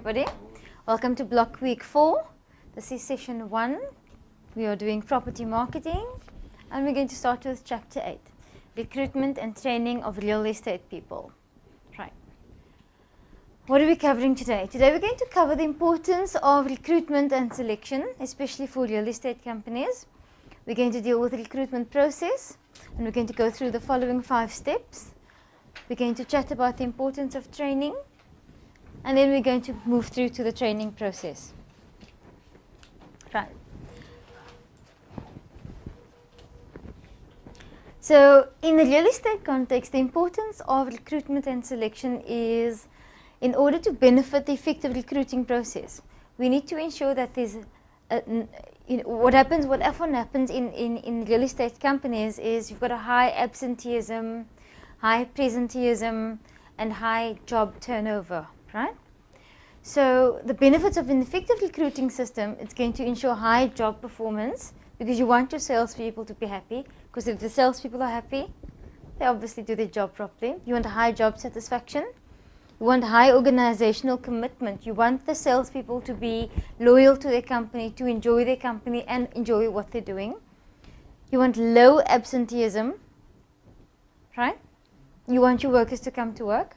everybody. Welcome to block week 4. This is session 1. We are doing property marketing and we're going to start with chapter 8, recruitment and training of real estate people. Right. What are we covering today? Today we're going to cover the importance of recruitment and selection, especially for real estate companies. We're going to deal with the recruitment process and we're going to go through the following 5 steps. We're going to chat about the importance of training, and then we're going to move through to the training process. Right. So in the real estate context, the importance of recruitment and selection is, in order to benefit the effective recruiting process, we need to ensure that there's what often happens in real estate companies is you've got a high absenteeism, high presenteeism, and high job turnover, right? So the benefits of an effective recruiting system, it's going to ensure high job performance, because you want your salespeople to be happy, because if the salespeople are happy, they obviously do their job properly. You want a high job satisfaction. You want high organizational commitment. You want the salespeople to be loyal to their company, to enjoy their company and enjoy what they're doing. You want low absenteeism, right? You want your workers to come to work.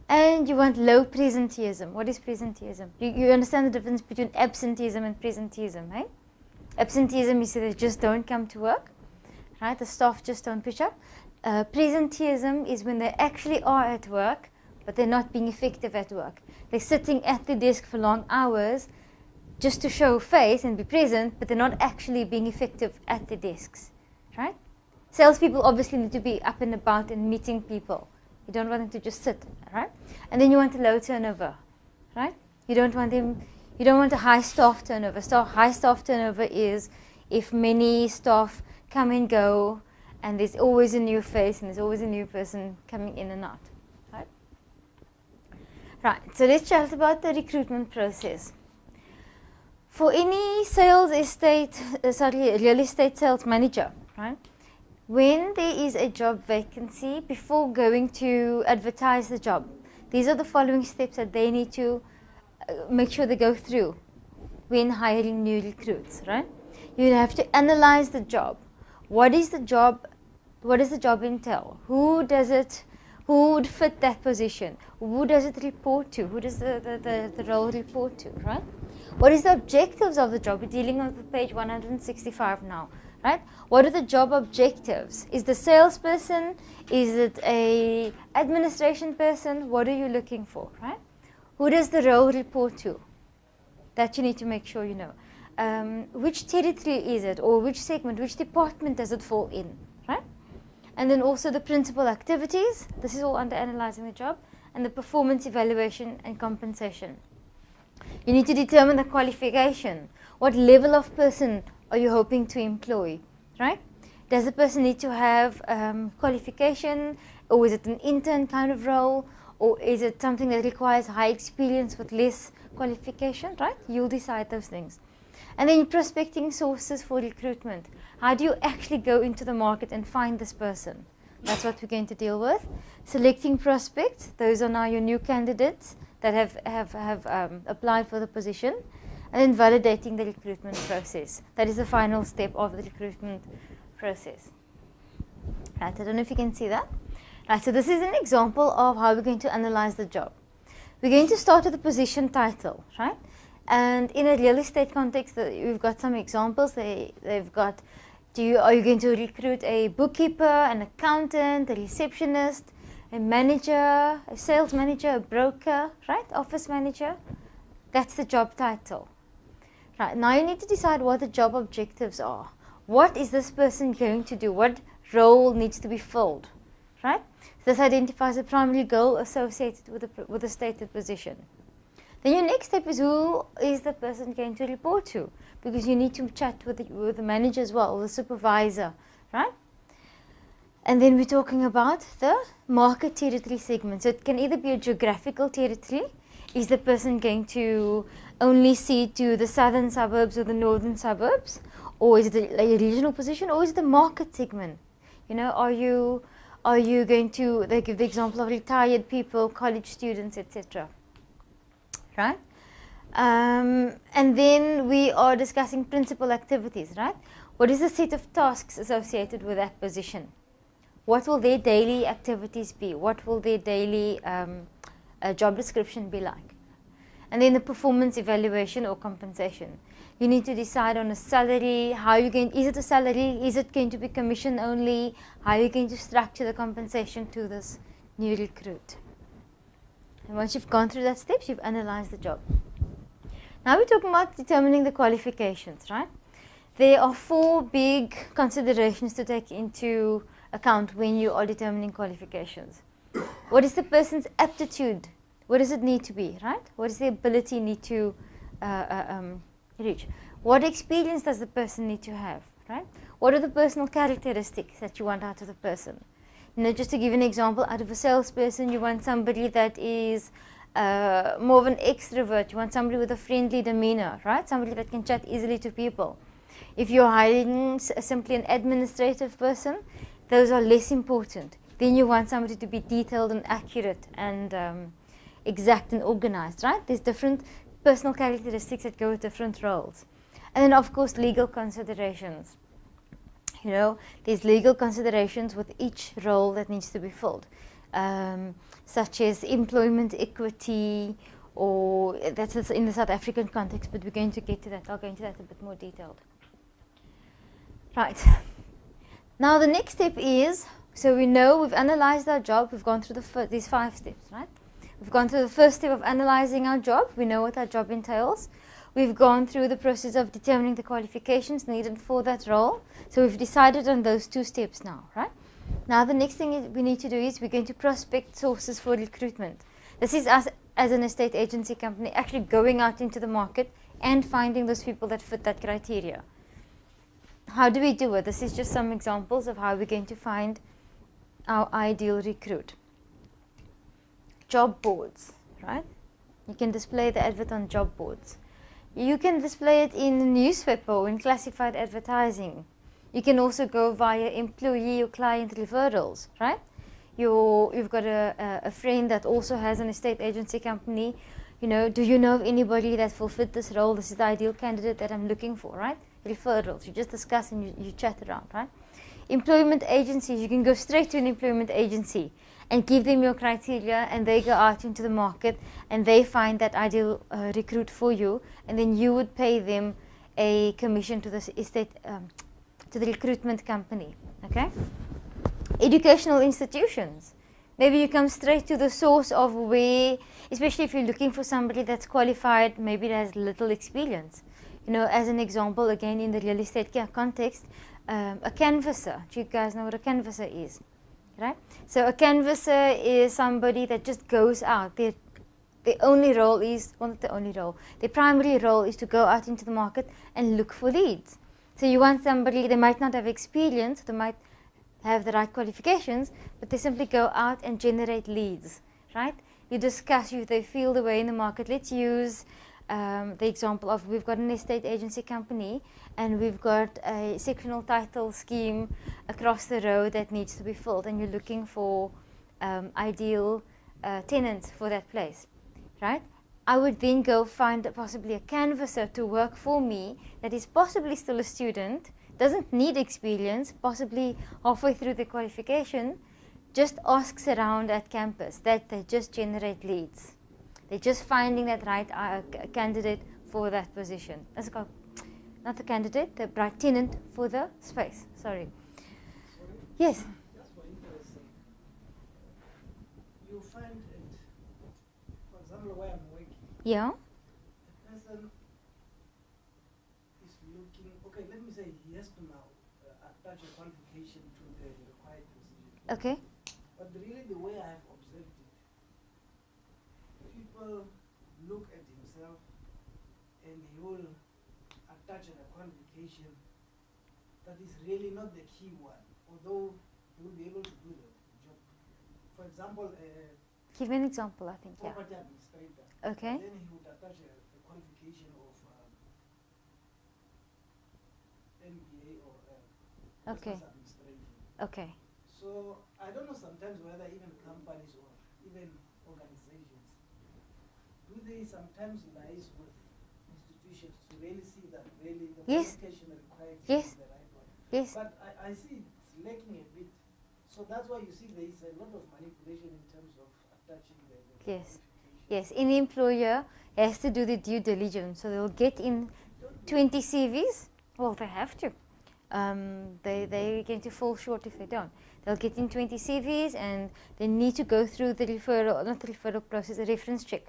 And you want low presenteeism. What is presenteeism? You understand the difference between absenteeism and presenteeism, right? Absenteeism is that they just don't come to work, right? The staff just don't pitch up. Presenteeism is when they actually are at work, but they're not being effective at work. They're sitting at the desk for long hours just to show face and be present, but they're not actually being effective at the desks, right? Salespeople obviously need to be up and about and meeting people. You don't want them to just sit, right? And then you want a low turnover, right? You don't want a high staff turnover. High staff turnover is if many staff come and go, and there's always a new face and there's always a new person coming in and out, right? Right, so let's chat about the recruitment process. For any real estate sales manager, right? When there is a job vacancy, before going to advertise the job, these are the following steps that they need to make sure they go through when hiring new recruits, right? You have to analyze the job. What is the job? What does the job entail? Who would fit that position? Who does it report to? Who does the role report to, right? What is the objectives of the job? We're dealing with page 165 now. Right? What are the job objectives? Is the salesperson? Is it a administration person? What are you looking for? Right? Who does the role report to? That you need to make sure you know. Which territory is it, or which segment, which department does it fall in? Right? And then also the principal activities. This is all under analyzing the job, and the performance evaluation and compensation. You need to determine the qualification. What level of person are you hoping to employ, right? Does the person need to have qualification, or is it an intern kind of role, or is it something that requires high experience with less qualification, right? You'll decide those things. And then prospecting sources for recruitment. How do you actually go into the market and find this person? That's what we're going to deal with. Selecting prospects. Those are now your new candidates that have applied for the position. And then validating the recruitment process. That is the final step of the recruitment process. Right, I don't know if you can see that. Right, so this is an example of how we're going to analyze the job. We're going to start with the position title, right? And in a real estate context, we've got some examples. They've got, are you going to recruit a bookkeeper, an accountant, a receptionist, a manager, a sales manager, a broker, right? Office manager. That's the job title. Right, now you need to decide what the job objectives are. What is this person going to do? What role needs to be filled? Right? This identifies a primary goal associated with the stated position. Then your next step is, who is the person going to report to? Because you need to chat with the manager as well, or the supervisor, right? And then we're talking about the market territory segment. So it can either be a geographical territory. Is the person going to only see to the southern suburbs or the northern suburbs? Or is it a regional position? Or is it a market segment? You know, are you going to, they give the example of retired people, college students, etc. right? And then we are discussing principal activities, right? What is the set of tasks associated with that position? What will their daily activities be? What will their daily job description be like? And then the performance evaluation or compensation. You need to decide on a salary, how you going, is it a salary, is it going to be commission only, how are you going to structure the compensation to this new recruit. And once you've gone through that steps, you've analyzed the job. Now we're talking about determining the qualifications, right? There are 4 big considerations to take into account when you are determining qualifications. What is the person's aptitude? What does it need to be, right? What is the ability need to reach? What experience does the person need to have, right? What are the personal characteristics that you want out of the person? You know, just to give an example, out of a salesperson, you want somebody that is more of an extrovert. You want somebody with a friendly demeanor, right? Somebody that can chat easily to people. If you're hiring simply an administrative person, those are less important. Then you want somebody to be detailed and accurate and exact and organized, right? There's different personal characteristics that go with different roles. And then, of course, legal considerations. You know, there's legal considerations with each role that needs to be filled, such as employment equity, or that's in the South African context, but we're going to get to that. I'll go into that a bit more detailed. Right. Now the next step is, so we know we've analyzed our job, we've gone through these 5 steps, right? We've gone through the first step of analyzing our job, we know what our job entails. We've gone through the process of determining the qualifications needed for that role. So we've decided on those 2 steps now, right? Now the next thing we need to do is we're going to prospect sources for recruitment. This is us as an estate agency company actually going out into the market and finding those people that fit that criteria. How do we do it? This is just some examples of how we're going to find our ideal recruit. Job boards, right? You can display the advert on job boards. You can display it in the newspaper or in classified advertising. You can also go via employee or client referrals, right? You've got a friend that also has an estate agency company. You know, do you know of anybody that will fit this role? This is the ideal candidate that I'm looking for, right? Referrals, you just discuss and you chat around, right? Employment agencies, you can go straight to an employment agency and give them your criteria, and they go out into the market and they find that ideal recruit for you, and then you would pay them a commission to the estate, to the recruitment company. Okay? Educational institutions. Maybe you come straight to the source of where, especially if you're looking for somebody that's qualified, maybe that has little experience. You know, as an example, again in the real estate context, a canvasser. Do you guys know what a canvasser is? Right? So a canvasser is somebody that just goes out. Their only role is, well, not the only role, their primary role is to go out into the market and look for leads. So you want somebody, they might not have experience, they might have the right qualifications, but they simply go out and generate leads, right? You discuss if they feel the way in the market. Let's use the example of, we've got an estate agency company and we've got a sectional title scheme across the road that needs to be filled, and you're looking for ideal tenants for that place, right? I would then go find possibly a canvasser to work for me that is possibly still a student, doesn't need experience, possibly halfway through the qualification, just asks around at campus, that they just generate leads. They're just finding that right candidate for that position. That's called, not the candidate, the right tenant for the space. Sorry. Yes? Just for interesting, you find it, for example, where I'm working. Yeah. The person is looking, okay, let me say he has to now attach a qualification to the required position. Okay. But really the way I have observed it, people look at himself and he will attach a qualification that is really not the key one, although he will be able to do the job. For example, Give me an example, I think, yeah. property administrator. Okay. Then he would attach a qualification of MBA or Okay. business administration. Okay. So I don't know sometimes whether even companies or even organizations, do actually sometimes lies with institutions to really see that really the Yes. qualification required Yes. is the right one. Yes. But I see it's lacking a bit. So that's why you see there is a lot of manipulation in terms of attaching the Yes. qualification. Yes. Any employer has to do the due diligence, so they'll get in 20 CVs. Well, they have to. They're going to fall short if they don't. They'll get in 20 CVs and they need to go through the referral, not the referral process, a reference check.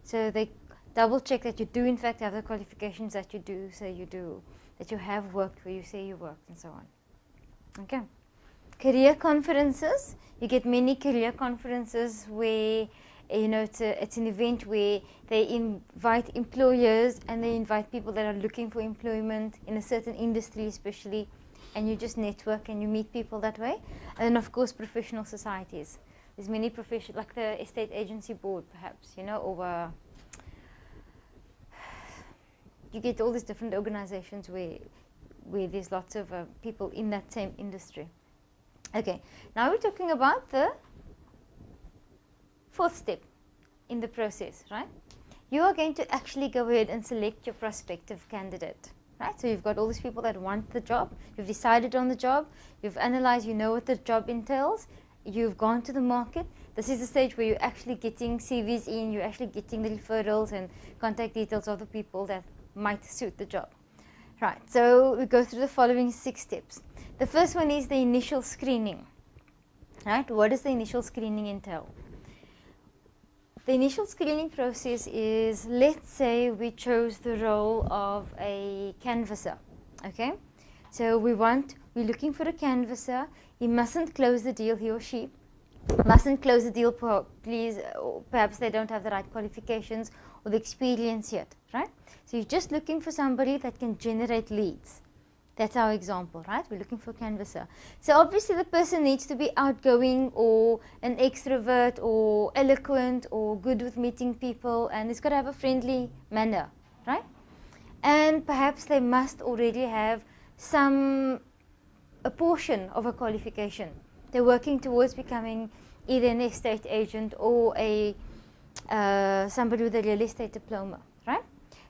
So they double check that you do in fact have the qualifications that you do say you do, that you have worked where you say you worked, and so on. Okay. Career conferences. You get many career conferences where it's an event where they invite employers and they invite people that are looking for employment in a certain industry especially, and you just network and you meet people that way. And then of course professional societies. There's many professional, like the estate agency board perhaps, or you get all these different organizations where there's lots of people in that same industry. Okay, now we're talking about the fourth step in the process, right? You are going to actually go ahead and select your prospective candidate, right? So you've got all these people that want the job, you've decided on the job, you've analyzed, you know what the job entails, you've gone to the market. This is the stage where you're actually getting CVs in, you're actually getting the referrals and contact details of the people that might suit the job. Right, so we go through the following 6 steps. The first one is the initial screening. Right, what does the initial screening entail? The initial screening process is, let's say we chose the role of a canvasser, okay? So we're looking for a canvasser. He mustn't close the deal, he or she mustn't close the deal, perhaps they don't have the right qualifications or the experience yet, right? So you're just looking for somebody that can generate leads. That's our example, right? We're looking for a canvasser. So obviously the person needs to be outgoing or an extrovert or eloquent or good with meeting people, and it's got to have a friendly manner, right? And perhaps they must already have a portion of a qualification. They're working towards becoming either an estate agent or somebody with a real estate diploma, right?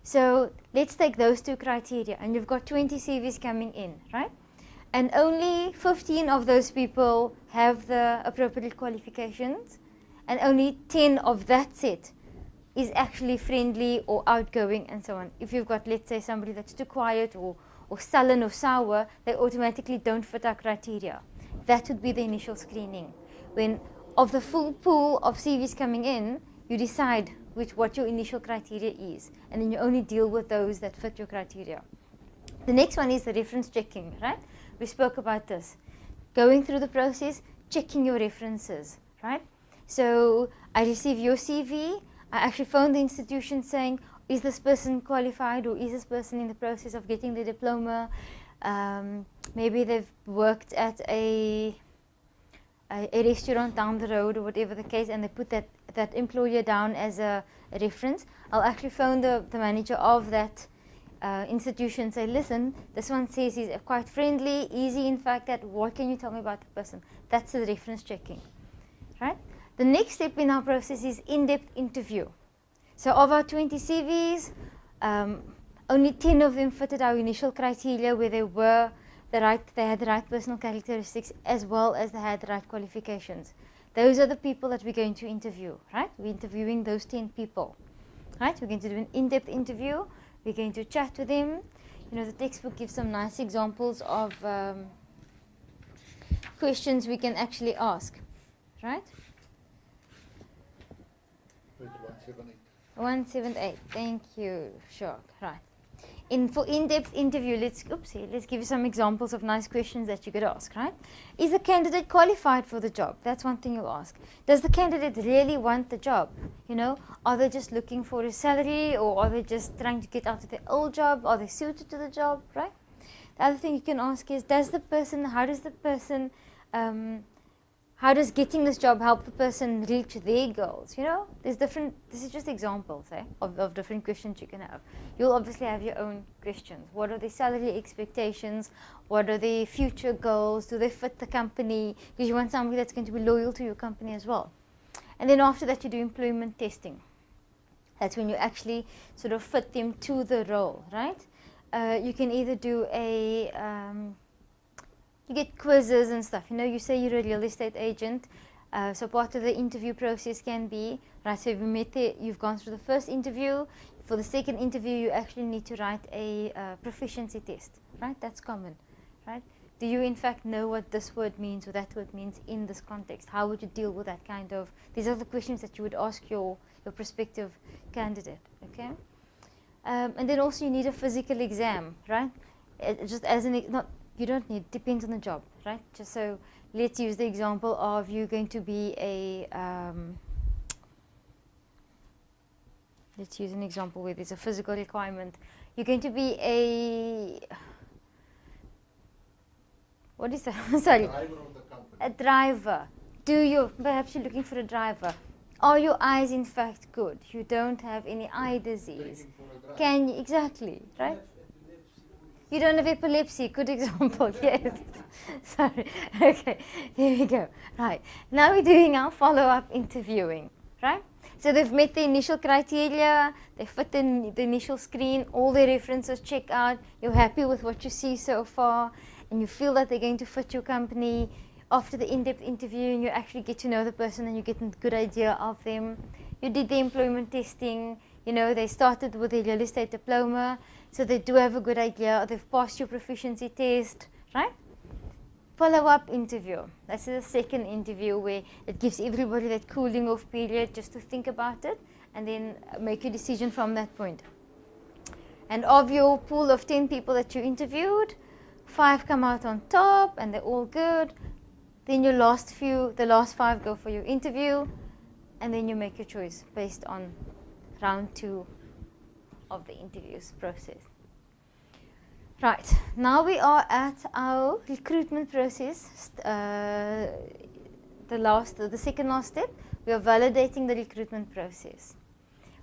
So let's take those 2 criteria, and you've got 20 CVs coming in, right? And only 15 of those people have the appropriate qualifications, and only 10 of that set is actually friendly or outgoing and so on. If you've got, let's say, somebody that's too quiet or sullen or sour, they automatically don't fit our criteria. That would be the initial screening. When of the full pool of CVs coming in, you decide what your initial criteria is, and then you only deal with those that fit your criteria. The next one is the reference checking, right? We spoke about this. Going through the process, checking your references, right? So I receive your CV, I actually phone the institution saying, is this person qualified, or is this person in the process of getting the diploma? Maybe they've worked at a restaurant down the road or whatever the case, and they put that employer down as a reference. I'll actually phone the manager of that institution and say, listen, this one says he's quite friendly, easy in fact, what can you tell me about the person? That's the reference checking, right? The next step in our process is in-depth interview. So of our 20 CVs, only 10 of them fitted our initial criteria, where they had the right personal characteristics as well as they had the right qualifications. Those are the people that we're going to interview, right? We're interviewing those 10 people, right? We're going to do an in-depth interview. We're going to chat with them. The textbook gives some nice examples of questions we can actually ask, right? 178. 178, thank you, sure, right. For in-depth interview, let's give you some examples of nice questions that you could ask, right? Is the candidate qualified for the job? That's one thing you ask. Does the candidate really want the job? Are they just looking for a salary, or are they just trying to get out of their old job? Are they suited to the job, right? The other thing you can ask is, how does getting this job help the person reach their goals? This is just examples of different questions you can have. You'll obviously have your own questions. What are the salary expectations? What are the future goals? Do they fit the company? Because you want somebody that's going to be loyal to your company as well. And then after that, you do employment testing. That's when you actually sort of fit them to the role, right? You can either do you get quizzes and stuff. You know, you say you're a real estate agent, so part of the interview process can be, right, so you've gone through the first interview. For the second interview, you actually need to write a proficiency test, right? That's common, right? Do you in fact know what this word means or that word means in this context? How would you deal with that kind of, these are the questions that you would ask your prospective candidate, okay? And then also you need a physical exam, right? Just as you don't need, depends on the job, right? Just so, let's use the example of you going to be a, let's use an example where there's a physical requirement. You're going to be a, what is that? Sorry. Driver of the company. A driver. Perhaps you're looking for a driver. Are your eyes in fact good? You don't have any eye disease. Can you, exactly, right? You don't have epilepsy, good example, yes. Sorry, okay, here we go. Right, now we're doing our follow-up interviewing, right? So they've met the initial criteria, they fit in the initial screen, all their references check out, you're happy with what you see so far, and you feel that they're going to fit your company. After the in-depth interviewing, you actually get to know the person and you get a good idea of them. You did the employment testing, you know, they started with a real estate diploma, so they do have a good idea, they've passed your proficiency test, right? Follow-up interview. That's the second interview where it gives everybody that cooling off period just to think about it and then make a decision from that point. And of your pool of 10 people that you interviewed, 5 come out on top and they're all good. Then the last 5 go for your interview, and then you make your choice based on round 2 of the interviews process. Right, now we are at our recruitment process, the second last step. We are validating the recruitment process.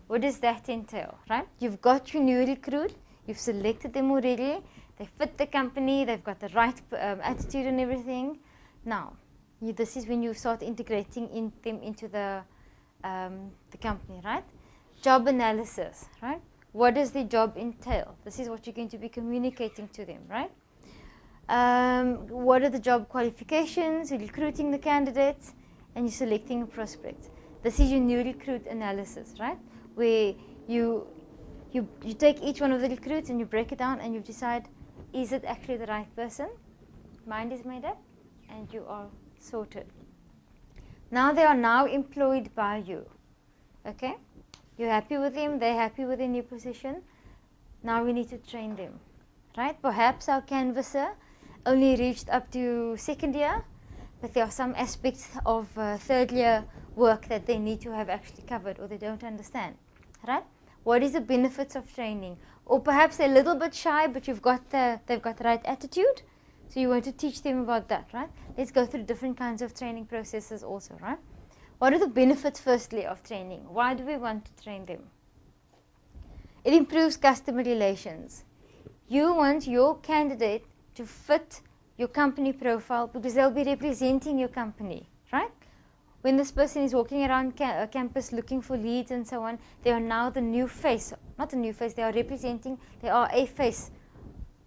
What does that entail, right? You've got your new recruit, you've selected them already, they fit the company, they've got the right attitude and everything. Now, this is when you start integrating them into the company, right? Job analysis, right? What does the job entail? This is what you're going to be communicating to them, right? What are the job qualifications? You're recruiting the candidates and you're selecting a prospect. This is your new recruit analysis, right? Where you take each one of the recruits and you break it down and you decide, is it actually the right person? Mind is made up and you are sorted. Now they are now employed by you, okay? You're happy with them, they're happy with their new position. Now we need to train them, right? Perhaps our canvasser only reached up to second year, but there are some aspects of third year work that they need to have actually covered or they don't understand, right? What is the benefits of training? Or perhaps they're a little bit shy, but they've got the right attitude, so you want to teach them about that, right? Let's go through different kinds of training processes also, right? What are the benefits, firstly, of training? Why do we want to train them? It improves customer relations. You want your candidate to fit your company profile because they'll be representing your company, right? When this person is walking around campus looking for leads and so on, they are now the new face. Not the new face, they are representing, they are a face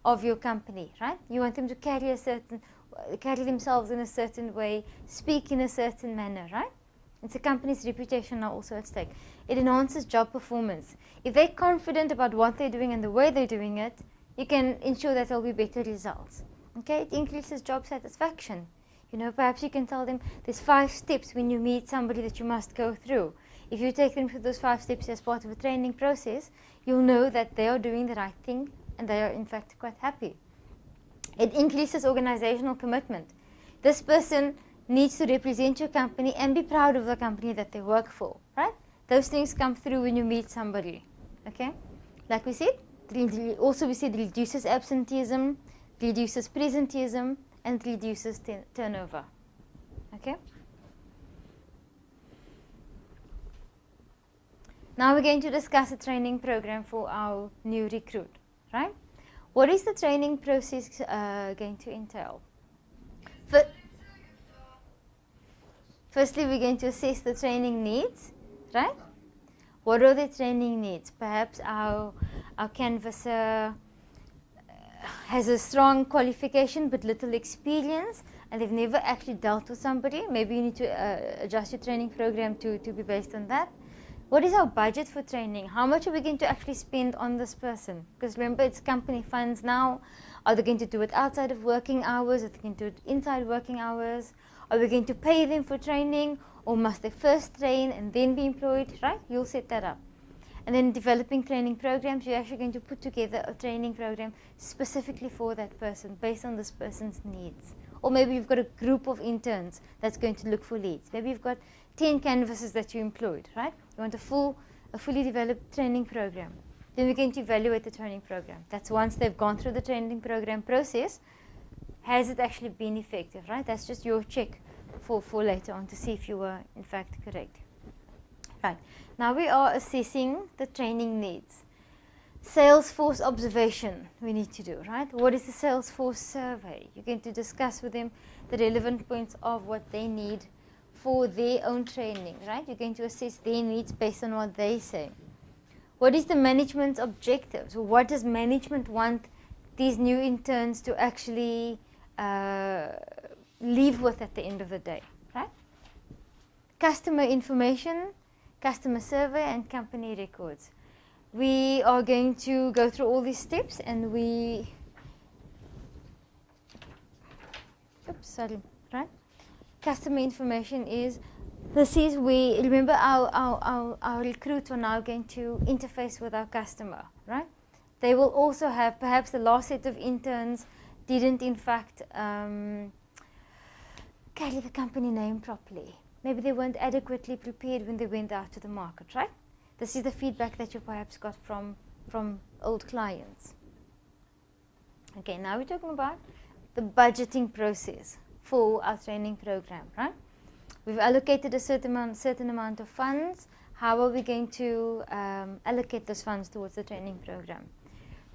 of your company, right? You want them to carry themselves in a certain way, speak in a certain manner, right? It's a company's reputation now also at stake. It enhances job performance. If they're confident about what they're doing and the way they're doing it, you can ensure that there'll be better results. Okay, it increases job satisfaction. You know, perhaps you can tell them there's 5 steps when you meet somebody that you must go through. If you take them through those 5 steps as part of a training process, you'll know that they are doing the right thing and they are in fact quite happy. It increases organizational commitment. This person needs to represent your company and be proud of the company that they work for, right? Those things come through when you meet somebody, okay? Like we said, also we said it reduces absenteeism, reduces presenteeism, and reduces turnover, okay? Now we're going to discuss a training program for our new recruit, right? What is the training process going to entail? Firstly, we're going to assess the training needs, right? What are their training needs? Perhaps our canvasser has a strong qualification but little experience, and they've never actually dealt with somebody. Maybe you need to adjust your training program to be based on that. What is our budget for training? How much are we going to actually spend on this person? Because remember, it's company funds now. Are they going to do it outside of working hours? Are they going to do it inside working hours? Are we going to pay them for training, or must they first train and then be employed, right? You'll set that up. And then developing training programs, you're actually going to put together a training program specifically for that person based on this person's needs. Or maybe you've got a group of interns that's going to look for leads. Maybe you've got 10 canvases that you employed, right? You want a fully developed training program. Then we're going to evaluate the training program. That's once they've gone through the training program process, has it actually been effective, right? That's just your check for later on to see if you were in fact correct. Right, now we are assessing the training needs. Salesforce observation we need to do, right? What is the Salesforce survey? You're going to discuss with them the relevant points of what they need for their own training, right? You're going to assess their needs based on what they say. What is the management's objective? So what does management want these new interns to actually leave with at the end of the day, right? Customer information, customer survey, and company records. We are going to go through all these steps, and right? Customer information is, this is where, remember our recruits are now going to interface with our customer, right? They will also have, perhaps the last set of interns didn't in fact carry the company name properly. Maybe they weren't adequately prepared when they went out to the market, right? This is the feedback that you perhaps got from old clients. Okay, now we're talking about the budgeting process for our training program, right? We've allocated a certain amount of funds. How are we going to allocate those funds towards the training program,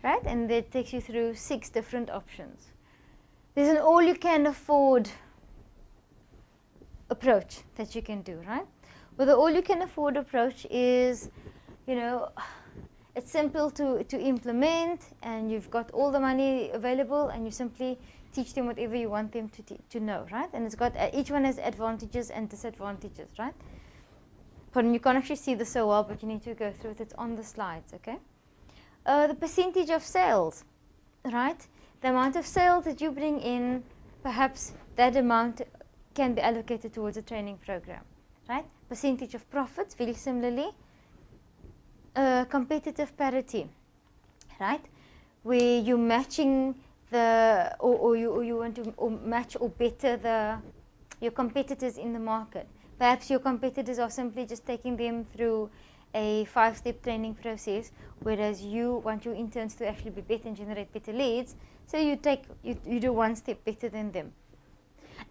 right? And that takes you through 6 different options. There's an all-you-can-afford approach that you can do, right? Well, the all-you-can-afford approach is, you know, it's simple to implement, and you've got all the money available, and you simply teach them whatever you want them to know, right? And it's got, each one has advantages and disadvantages, right? But you can't actually see this so well, but you need to go through it. It's on the slides, okay? The percentage of sales, right? The amount of sales that you bring in, perhaps that amount can be allocated towards a training program, right? Percentage of profits, very similarly. Competitive parity, right? Where you're matching the, or you want to match or better your competitors in the market. Perhaps your competitors are simply just taking them through a 5-step training process, whereas you want your interns to actually be better and generate better leads. So you do 1 step better than them.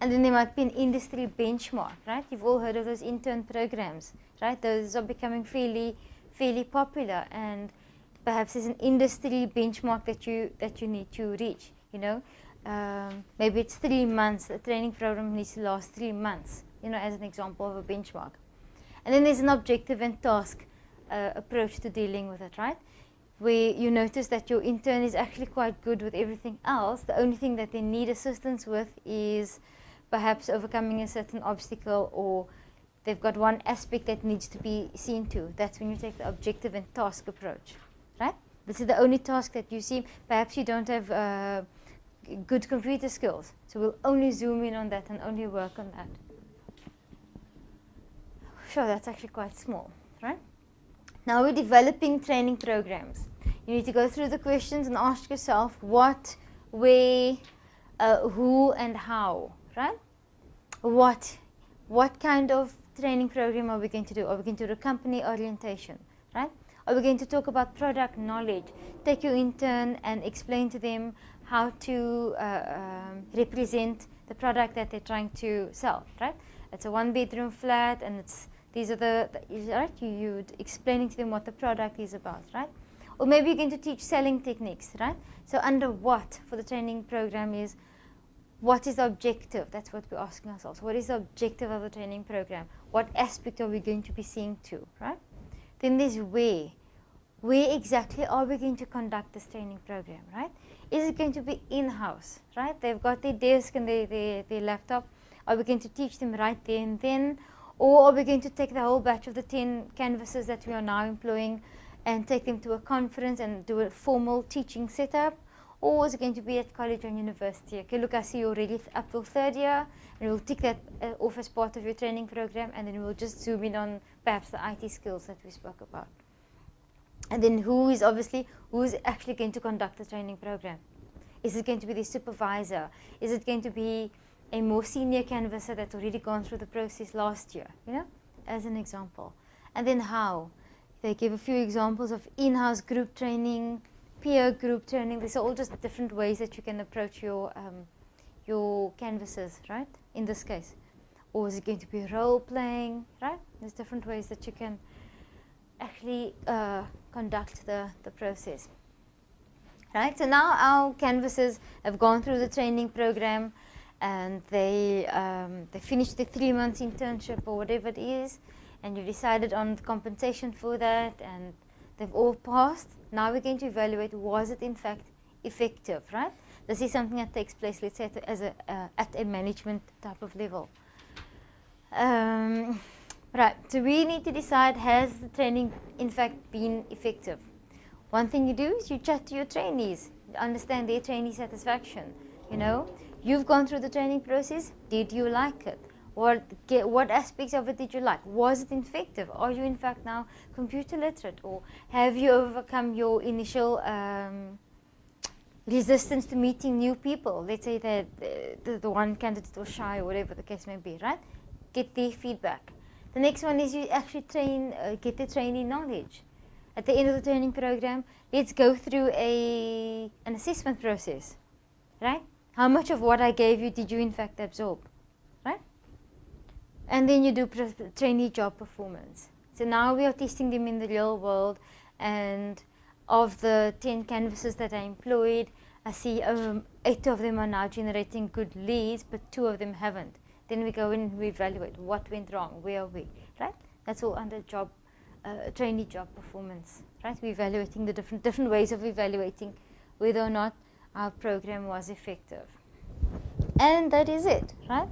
And then there might be an industry benchmark, right? You've all heard of those intern programs, right? Those are becoming fairly popular, and perhaps there's an industry benchmark that you need to reach, you know. Maybe it's 3 months. The training program needs to last 3 months, you know, as an example of a benchmark. And then there's an objective and task approach to dealing with it, right? Where you notice that your intern is actually quite good with everything else. The only thing that they need assistance with is perhaps overcoming a certain obstacle, or they've got one aspect that needs to be seen to. That's when you take the objective and task approach, right? This is the only task that you see. Perhaps you don't have good computer skills, so we'll only zoom in on that and only work on that. Sure, that's actually quite small, right? Now we're developing training programs. You need to go through the questions and ask yourself what, where, who, and how, right? What kind of training program are we going to do? Are we going to do a company orientation, right? Are we going to talk about product knowledge? Take your intern and explain to them how to represent the product that they're trying to sell, right? It's a 1-bedroom flat, and these are right? You're explaining to them what the product is about, right? Or maybe you're going to teach selling techniques, right? So under what for the training program is, what is the objective? That's what we're asking ourselves. What is the objective of the training program? What aspect are we going to be seeing to, right? Then there's where. Where exactly are we going to conduct this training program, right? Is it going to be in-house, right? They've got their desk and their laptop. Are we going to teach them right there and then? Or are we going to take the whole batch of the 10 canvases that we are now employing and take them to a conference and do a formal teaching setup? Or is it going to be at college and university? Okay, look, I see you already up till third year, and we'll tick that off as part of your training program, and then we'll just zoom in on perhaps the IT skills that we spoke about. And then who's actually going to conduct the training program? Is it going to be the supervisor? Is it going to be a more senior canvasser that's already gone through the process last year, as an example? And then how? They give a few examples of in-house group training, peer group training. These are all just different ways that you can approach your canvases, right? In this case. Or is it going to be role playing, right? There's different ways that you can actually conduct the process. Right, so now our canvases have gone through the training program and they finished the 3 months internship or whatever it is, and you've decided on the compensation for that, and they've all passed. Now we're going to evaluate, was it in fact effective, right? This is something that takes place, let's say, at a management type of level. Right, so we need to decide, has the training in fact been effective? One thing you do is you chat to your trainees, understand their trainee satisfaction. You've gone through the training process. Did you like it? What aspects of it did you like? Was it effective? Are you in fact now computer literate? Or have you overcome your initial resistance to meeting new people? Let's say that the one candidate was shy or whatever the case may be, right? Get their feedback. The next one is you actually get the trainee knowledge. At the end of the training program, let's go through an assessment process, right? How much of what I gave you did you in fact absorb, right? And then you do trainee job performance. So now we are testing them in the real world, and of the 10 canvases that I employed, I see 8 of them are now generating good leads, but 2 of them haven't. Then we go in and we evaluate what went wrong, where are we, right? That's all under trainee job performance, right? We're evaluating the different ways of evaluating whether or not our program was effective. And that is it, right?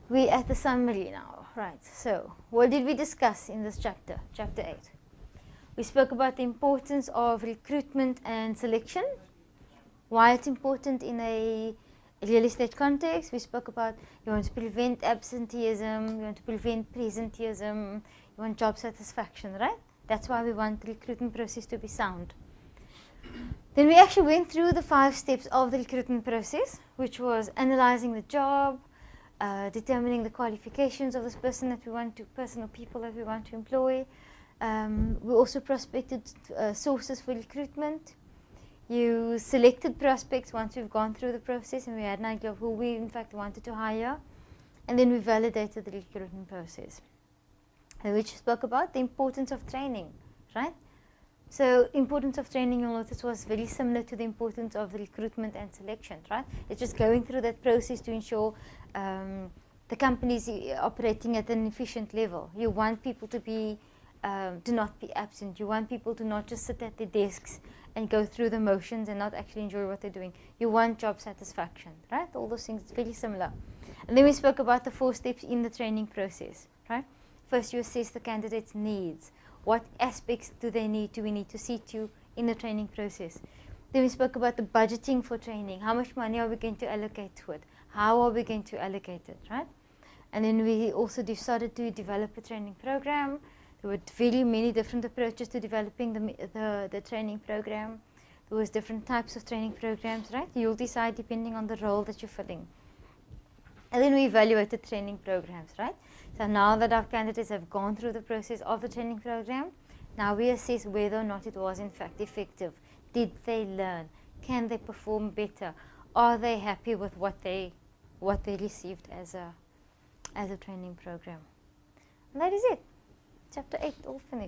We're at the summary now, right? So what did we discuss in this chapter, chapter 8? We spoke about the importance of recruitment and selection, why it's important in a real estate context. We spoke about you want to prevent absenteeism, you want to prevent presenteeism, you want job satisfaction, right? That's why we want the recruitment process to be sound. Then we actually went through the 5 steps of the recruitment process, which was analyzing the job, determining the qualifications of this person or people that we want to employ. We also prospected sources for recruitment. You selected prospects once we've gone through the process and we had an idea of who we in fact wanted to hire. And then we validated the recruitment process, which spoke about the importance of training, right? So importance of training, you'll notice, was very similar to the importance of the recruitment and selection, right? It's just going through that process to ensure the company is operating at an efficient level. You want people to not be absent. You want people to not just sit at their desks and go through the motions and not actually enjoy what they're doing. You want job satisfaction, right? All those things, very similar. And then we spoke about the 4 steps in the training process, right? First, you assess the candidate's needs. What aspects do we need to see to in the training process? Then we spoke about the budgeting for training. How much money are we going to allocate to it? How are we going to allocate it, right? And then we also decided to develop a training program. There were very many different approaches to developing the training program. There was different types of training programs, right? You'll decide depending on the role that you're filling. And then we evaluated training programs, right? So now that our candidates have gone through the process of the training program, now we assess whether or not it was in fact effective. Did they learn? Can they perform better? Are they happy with what they received as a training program? And that is it. Chapter 8, all finished.